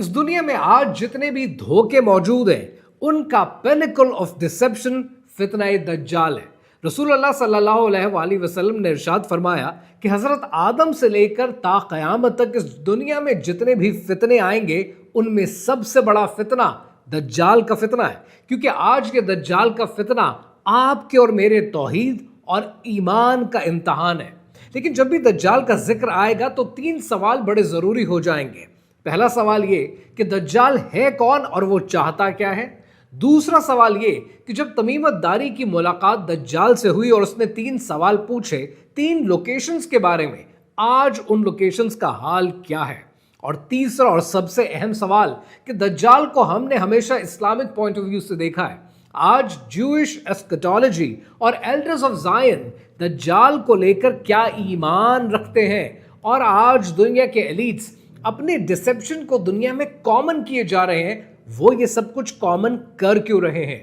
इस दुनिया में आज जितने भी धोखे मौजूद हैं उनका पिनकल ऑफ डिसेप्शन फितना दज्जाल है। रसूलुल्लाह सल्लल्लाहु अलैहि वसल्लम ने इरशाद फरमाया कि हज़रत आदम से लेकर ता क़यामत तक इस दुनिया में जितने भी फितने आएंगे उनमें सबसे बड़ा फितना दज्जाल का फितना है, क्योंकि आज के दज्जाल का फितना आपके और मेरे तौहीद और ईमान का इम्तहान है। लेकिन जब भी दज्जाल का जिक्र आएगा तो 3 सवाल बड़े ज़रूरी हो जाएंगे। पहला सवाल ये कि दज्जाल है कौन और वो चाहता क्या है। दूसरा सवाल ये कि जब तमीमत दारी की मुलाकात दज्जाल से हुई और उसने 3 सवाल पूछे 3 लोकेशंस के बारे में, आज उन लोकेशंस का हाल क्या है। और तीसरा और सबसे अहम सवाल कि दज्जाल को हमने हमेशा इस्लामिक पॉइंट ऑफ व्यू से देखा है। आज ज्यूइश एस्केटोलॉजी और एल्डर्स ऑफ ज़ायन दज्जाल को लेकर क्या ईमान रखते हैं, और आज दुनिया के एलीट्स अपने डिसेप्शन को दुनिया में कॉमन किए जा रहे हैं, वो ये सब कुछ कॉमन कर क्यों रहे हैं,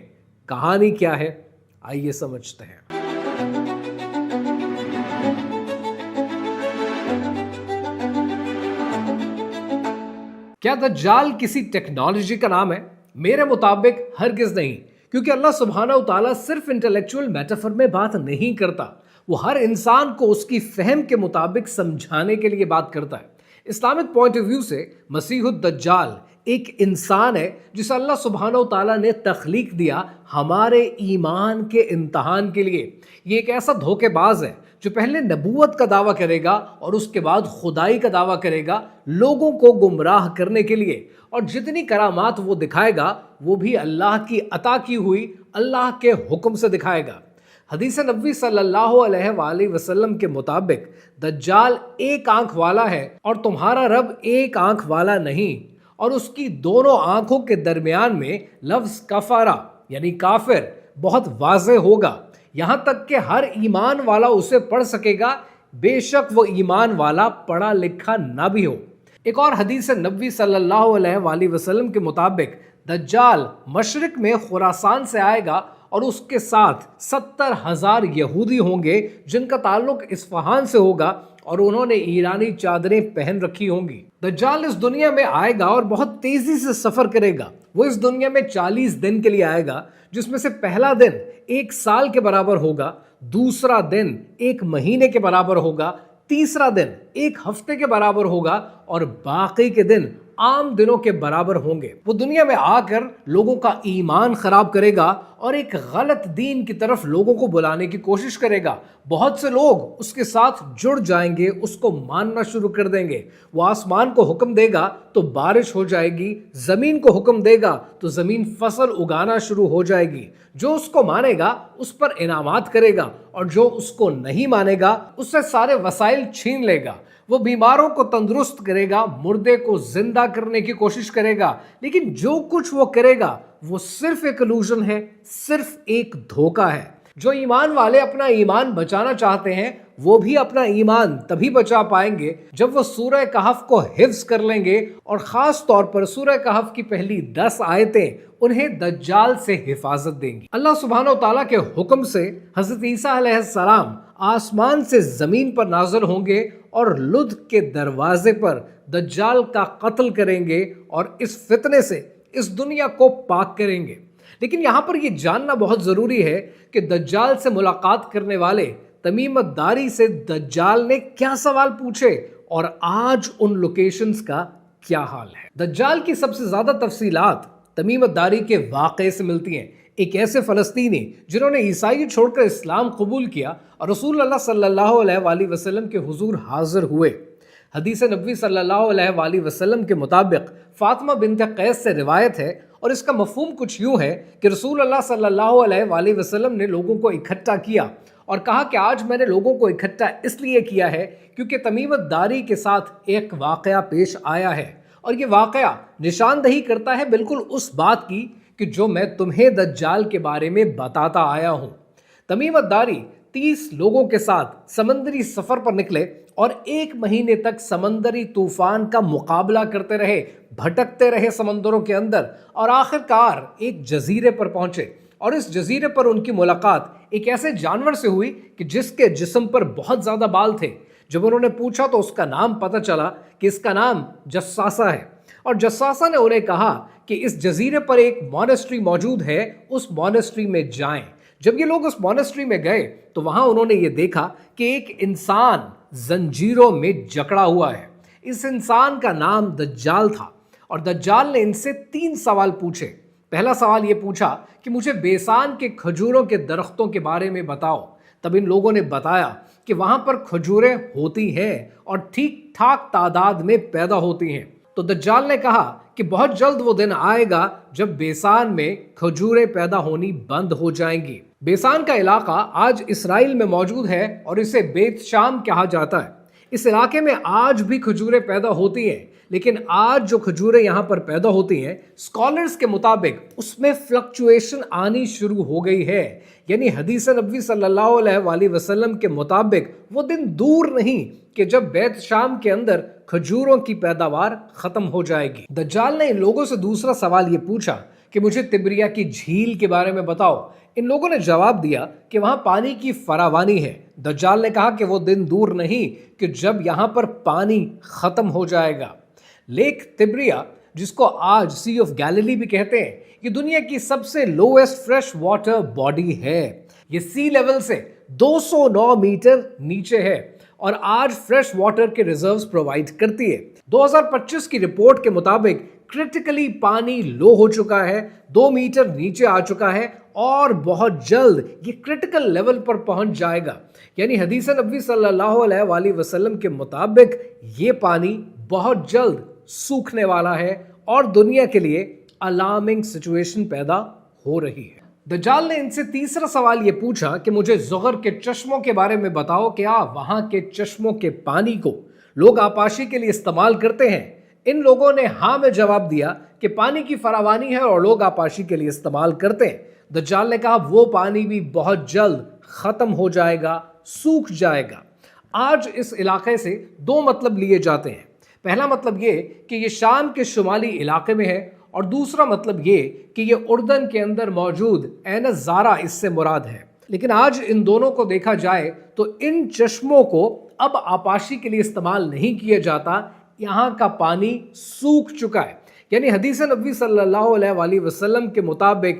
कहानी क्या है, आइए समझते हैं। क्या दज्जाल किसी टेक्नोलॉजी का नाम है? मेरे मुताबिक हरगिज नहीं, क्योंकि अल्लाह सुब्हानहू तआला सिर्फ इंटेलेक्चुअल मेटाफर में बात नहीं करता, वो हर इंसान को उसकी फहम के मुताबिक समझाने के लिए बात करता है। इस्लामिक पॉइंट ऑफ व्यू से मसीहुद दज्जाल एक इंसान है जिसे अल्लाह सुब्हानहू तआला ने तख्लीक दिया हमारे ईमान के इम्तहान के लिए। ये एक ऐसा धोखेबाज है जो पहले नबूवत का दावा करेगा और उसके बाद खुदाई का दावा करेगा लोगों को गुमराह करने के लिए, और जितनी करामात वो दिखाएगा वो भी अल्लाह की अता की हुई अल्लाह के हुक्म से दिखाएगा। हदीस नबी सल्लल्लाहु अलैहि वसल्लम के मुताबिक दज्जाल एक आंख वाला है और तुम्हारा रब एक आंख वाला नहीं, और उसकी दोनों आंखों के दरमियान में लफ्ज कफारा यानी काफिर बहुत वाज़े होगा, यहाँ तक कि हर ईमान वाला उसे पढ़ सकेगा, बेशक वो ईमान वाला पढ़ा लिखा ना भी हो। एक और हदीस नबी सल्लल्लाहु अलैहि वसल्लम के मुताबिक दज्जाल मशरिक में खुरासान से आएगा और उसके साथ 70,000 यहूदी होंगे जिनका ताल्लुक इस्फहान से होगा और उन्होंने ईरानी चादरें पहन रखी होंगी। दज्जाल इस दुनिया में आएगा और बहुत तेजी से सफर करेगा। वो इस दुनिया में 40 दिन के लिए आएगा, जिसमें से पहला दिन 1 साल के बराबर होगा, दूसरा दिन 1 महीने के बराबर होगा, तीसरा दिन 1 हफ्ते के बराबर होगा और बाकी के दिन आम दिनों के बराबर होंगे। वो दुनिया में आकर लोगों का ईमान खराब करेगा और एक गलत दीन की तरफ लोगों को बुलाने की कोशिश करेगा। बहुत से लोग उसके साथ जुड़ जाएंगे, उसको मानना शुरू कर देंगे। वो आसमान को हुक्म देगा तो बारिश हो जाएगी, जमीन को हुक्म देगा तो जमीन फसल उगाना शुरू हो जाएगी। जो उसको मानेगा उस पर इनामात करेगा और जो उसको नहीं मानेगा उससे सारे वसाइल छीन लेगा। वो बीमारों को तंदुरुस्त करेगा, मुर्दे को जिंदा करने की कोशिश करेगा, लेकिन जो कुछ वो करेगा वो सिर्फ एक इल्यूजन है, सिर्फ एक धोखा है। जो ईमान वाले अपना ईमान बचाना चाहते हैं वो भी अपना ईमान तभी बचा पाएंगे जब वो सूरह कहफ को हिफ्ज कर लेंगे, और खास तौर पर सूरह कहफ की पहली 10 आयतें उन्हें दज्जाल से हिफाजत देंगी। अल्लाह सुब्हानहू तआला के हुक्म से हज़रत ईसा अलैहिस्सलाम आसमान से जमीन पर नाज़िल होंगे और लुध के दरवाजे पर दज्जाल का कत्ल करेंगे और इस फितने से इस दुनिया को पाक करेंगे। लेकिन यहाँ पर यह जानना बहुत ज़रूरी है कि दज्जाल से मुलाकात करने वाले तमीमत दारी से दज्जाल ने क्या सवाल पूछे और आज उन लोकेशंस का क्या हाल है। दज्जाल की सबसे ज़्यादा तफसीलात तमीमत दारी के वाक़े से मिलती हैं। एक ऐसे फ़लस्तीनी जिन्होंने ईसाई छोड़कर इस्लाम कबूल किया और रसूलुल्लाह सल्लल्लाहु अलैहि वसल्लम के हुजूर हाजिर हुए। हदीस नबी सल्लल्लाहु अलैहि वसल्लम के मुताबिक फ़ातिमा बिन्त कैस से रिवायत है, और इसका मफ़हूम कुछ यूँ है कि रसूलुल्लाह सल्लल्लाहु अलैहि वसल्लम ने लोगों को इकट्ठा किया और कहा कि आज मैंने लोगों को इकट्ठा इसलिए किया है क्योंकि तमीमत दारी के साथ एक वाक़या पेश आया है, और ये वाक़या निशानदही करता है बिल्कुल उस बात की कि जो मैं तुम्हें दज्जाल के बारे में बताता आया हूँ। तमीमत दारी 30 लोगों के साथ समंदरी सफ़र पर निकले और 1 महीने तक समंदरी तूफान का मुकाबला करते रहे, भटकते रहे समंदरों के अंदर, और आखिरकार एक जजीरे पर पहुंचे। और इस जजीरे पर उनकी मुलाकात एक ऐसे जानवर से हुई कि जिसके जिस्म पर बहुत ज़्यादा बाल थे। जब उन्होंने पूछा तो उसका नाम पता चला कि इसका नाम जस्सासा है, اور جساسہ نے انہیں کہا کہ اس جزیرے پر ایک مونسٹری موجود ہے، اس مونسٹری میں جائیں۔ جب یہ لوگ اس مونسٹری میں گئے تو وہاں انہوں نے یہ دیکھا کہ ایک انسان زنجیروں میں جکڑا ہوا ہے۔ اس انسان کا نام دجال تھا، اور دجال نے ان سے 3 سوال پوچھے۔ پہلا سوال یہ پوچھا کہ مجھے بیسان کے کھجوروں کے درختوں کے بارے میں بتاؤ۔ تب ان لوگوں نے بتایا کہ وہاں پر کھجوریں ہوتی ہیں اور ٹھیک ٹھاک تعداد میں پیدا ہوتی ہیں۔ تو دجال نے کہا کہ بہت جلد وہ دن آئے گا جب بیسان میں کھجوریں پیدا ہونی بند ہو جائیں گی۔ بیسان کا علاقہ آج اسرائیل میں موجود ہے اور اسے بیت شام کہا جاتا ہے۔ اس علاقے میں آج بھی کھجوریں پیدا ہوتی ہیں، لیکن آج جو کھجوریں یہاں پر پیدا ہوتی ہیں، اسکالرز کے مطابق اس میں فلکچویشن آنی شروع ہو گئی ہے۔ یعنی حدیث نبوی صلی اللہ علیہ وآلہ وسلم کے مطابق وہ دن دور نہیں کہ جب بیت شام کے اندر کھجوروں کی پیداوار ختم ہو جائے گی۔ دجال نے ان لوگوں سے دوسرا سوال یہ پوچھا کہ مجھے تبریہ کی جھیل کے بارے میں بتاؤ۔ ان لوگوں نے جواب دیا کہ وہاں پانی کی فراوانی ہے۔ دجال نے کہا کہ وہ دن دور نہیں کہ جب یہاں پر پانی ختم ہو جائے گا۔ لیک تبریہ، جس کو آج سی آف گیلیلی بھی کہتے ہیں، یہ دنیا کی سب سے لویسٹ فریش واٹر باڈی ہے۔ یہ سی لیول سے 209 میٹر نیچے ہے اور آج فریش واٹر کے ریزروز پرووائڈ کرتی ہے۔ 2025 کی رپورٹ کے مطابق کرٹیکلی پانی لو ہو چکا ہے، 2 میٹر نیچے آ چکا ہے اور بہت جلد یہ کرٹیکل لیول پر پہنچ جائے گا۔ یعنی حدیث نبوی صلی اللہ علیہ وآلہ وسلم کے مطابق یہ پانی بہت جلد سوکھنے والا ہے اور دنیا کے لیے الارمنگ سچویشن پیدا ہو رہی ہے۔ دجال نے ان سے تیسرا سوال یہ پوچھا کہ مجھے زغر کے چشموں کے بارے میں بتاؤ، کیا وہاں کے چشموں کے پانی کو لوگ آبپاشی کے لیے استعمال کرتے ہیں؟ ان لوگوں نے ہاں میں جواب دیا کہ پانی کی فراوانی ہے اور لوگ آبپاشی کے لیے استعمال کرتے ہیں۔ دجال نے کہا وہ پانی بھی بہت جلد ختم ہو جائے گا، سوکھ جائے گا۔ آج اس علاقے سے 2 مطلب لیے جاتے ہیں۔ پہلا مطلب یہ کہ یہ شام کے شمالی علاقے میں ہے، اور دوسرا مطلب یہ کہ یہ اردن کے اندر موجود عین الزارا اس سے مراد ہے۔ لیکن آج ان دونوں کو دیکھا جائے تو ان چشموں کو اب آبپاشی کے لیے استعمال نہیں کیا جاتا، یہاں کا پانی سوکھ چکا ہے۔ یعنی حدیث نبوی صلی اللہ علیہ وآلہ وسلم کے مطابق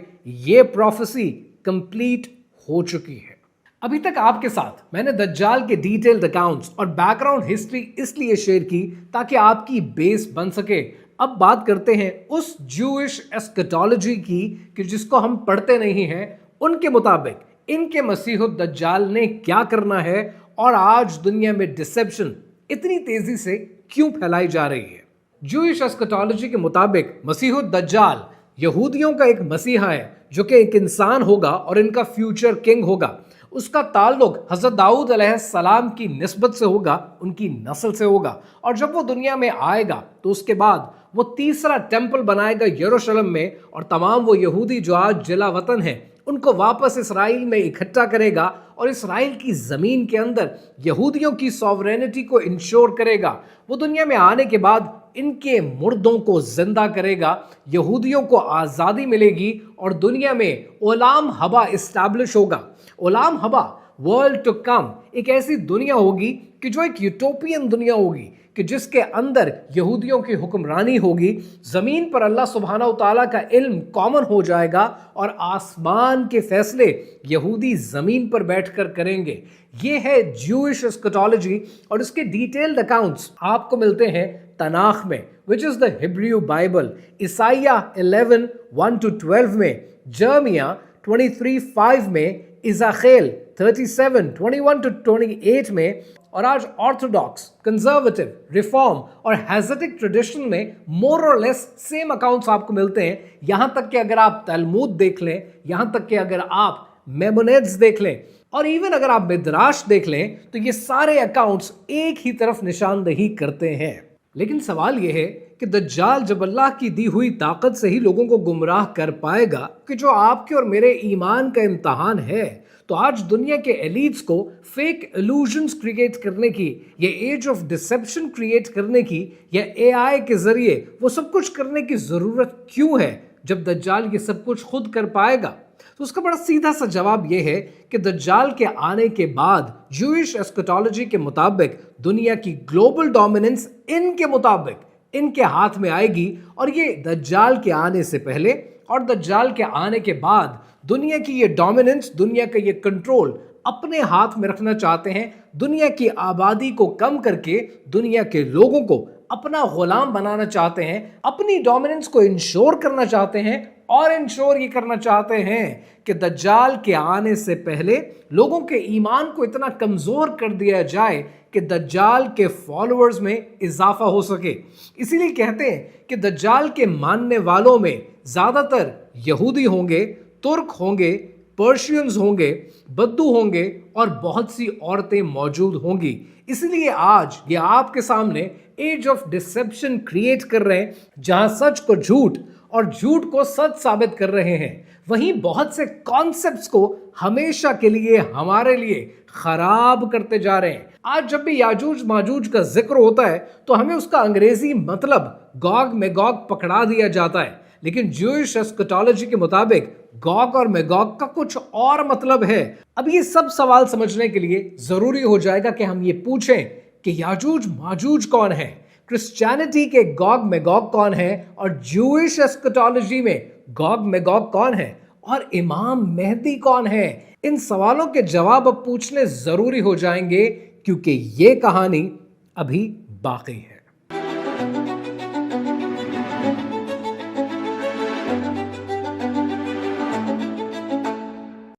یہ پروفیسی کمپلیٹ ہو چکی ہے۔ ابھی تک آپ کے ساتھ میں نے دجال کے ڈیٹیلڈ اکاؤنٹس اور بیک گراؤنڈ ہسٹری اس لیے شیئر کی تاکہ آپ کی بیس بن سکے۔ اب بات کرتے ہیں اس جوئش ایسکیٹالوجی کی کہ جس کو ہم پڑھتے نہیں ہیں۔ ان کے مطابق ان کے مسیح الدجال نے کیا کرنا ہے اور آج دنیا میں ڈسیپشن اتنی تیزی سے کیوں پھیلائی جا رہی ہے۔ جوئش ایسکیٹالوجی کے مطابق مسیح الدجال یہودیوں کا ایک مسیحا ہے جو کہ ایک انسان ہوگا اور ان کا فیوچر کنگ ہوگا۔ اس کا تعلق حضرت داؤد علیہ السلام کی نسبت سے ہوگا، ان کی نسل سے ہوگا، اور جب وہ دنیا میں آئے گا تو اس کے بعد وہ تیسرا ٹیمپل بنائے گا یروشلم میں، اور تمام وہ یہودی جو آج جلا وطن ہیں ان کو واپس اسرائیل میں اکٹھا کرے گا اور اسرائیل کی زمین کے اندر یہودیوں کی سوورینٹی کو انشور کرے گا۔ وہ دنیا میں آنے کے بعد ان کے مردوں کو زندہ کرے گا، یہودیوں کو آزادی ملے گی اور دنیا میں اولام ہبا اسٹیبلش ہوگا۔ اولام ہبا، ورلڈ ٹو کم، ایک ایسی دنیا ہوگی کہ جو ایک یوٹوپین دنیا ہوگی کہ جس کے اندر یہودیوں کی حکمرانی ہوگی۔ زمین پر اللہ سبحانہ و تعالیٰ کا علم کامن ہو جائے گا اور آسمان کے فیصلے یہودی زمین پر بیٹھ کر کریں گے۔ یہ ہے جوئش ایسکیٹالوجی، اور اس کے ڈیٹیلڈ اکاؤنٹس آپ کو ملتے ہیں تناخ میں، which is the Hebrew Bible، عیسائیہ 11:1-12 میں، جرمیہ 23:5 میں، اِزاخیل 37:21-28 میں، اور آج آرتھوڈاکس، کنزرویٹو، ریفارم اور ہیزیٹک ٹریڈیشن میں مور اور لیس سیم اکاؤنٹس آپ کو ملتے ہیں۔ یہاں تک کہ اگر آپ تلمود دیکھ لیں، یہاں تک کہ اگر آپ میمونیڈز دیکھ لیں، اور ایون اگر آپ مدراش دیکھ لیں، تو یہ سارے اکاؤنٹس ایک ہی طرف نشاندہی کرتے ہیں۔ لیکن سوال یہ ہے کہ دجال جب اللہ کی دی ہوئی طاقت سے ہی لوگوں کو گمراہ کر پائے گا، کہ جو آپ کے اور میرے ایمان کا امتحان ہے، تو آج دنیا کے ایلیٹس کو فیک ایلوژنز کریٹ کرنے کی، یہ ایج آف ڈسیپشن کریٹ کرنے کی، یا اے آئی کے ذریعے وہ سب کچھ کرنے کی ضرورت کیوں ہے جب دجال یہ سب کچھ خود کر پائے گا؟ تو اس کا بڑا سیدھا سا جواب یہ ہے کہ دجال کے آنے کے بعد جوئش ایسکیٹالوجی کے مطابق دنیا کی گلوبل ڈومیننس ان کے مطابق इनके हाथ में आएगी और ये दज्जाल के आने से पहले और दज्जाल के आने के बाद दुनिया की ये डोमिनेंस, दुनिया का ये कंट्रोल अपने हाथ में रखना चाहते हैं। दुनिया की आबादी को कम करके दुनिया के लोगों को अपना गुलाम बनाना चाहते हैं, अपनी डोमिनेंस को इंश्योर करना चाहते हैं और इंश्योर ये करना चाहते हैं कि दज्जाल के आने से पहले लोगों के ईमान को इतना कमजोर कर दिया जाए कि दज्जाल के फॉलोअर्स में इजाफा हो सके। इसीलिए कहते हैं कि दज्जाल के मानने वालों में ज्यादातर यहूदी होंगे, तुर्क होंगे, पर्शियंस होंगे, बद्दू होंगे और बहुत सी औरतें मौजूद होंगी। इसलिए आज ये आपके सामने एज ऑफ डिसेप्शन क्रिएट कर रहे हैं, जहां सच को झूठ और झूठ को सच साबित कर रहे हैं। वहीं बहुत से कॉन्सेप्ट्स को हमेशा के लिए हमारे लिए खराब करते जा रहे हैं। आज जब भी याजूज माजूज का जिक्र होता है तो हमें उसका अंग्रेजी मतलब गॉग मैगॉग पकड़ा दिया जाता है, लेकिन ज्यूइश एस्कटोलॉजी के मुताबिक गॉग और मैगॉग का कुछ और मतलब है। अब ये सब सवाल समझने के लिए जरूरी हो जाएगा कि हम ये पूछें कि याजूज माजूज कौन है, क्रिश्चियनिटी के गॉग मैगॉग कौन है और ज्यूइश एस्कटोलॉजी में गॉग मैगॉग कौन है और इमाम मेहदी कौन है। इन सवालों के जवाब अब पूछने जरूरी हो जाएंगे, क्योंकि ये कहानी अभी बाकी है।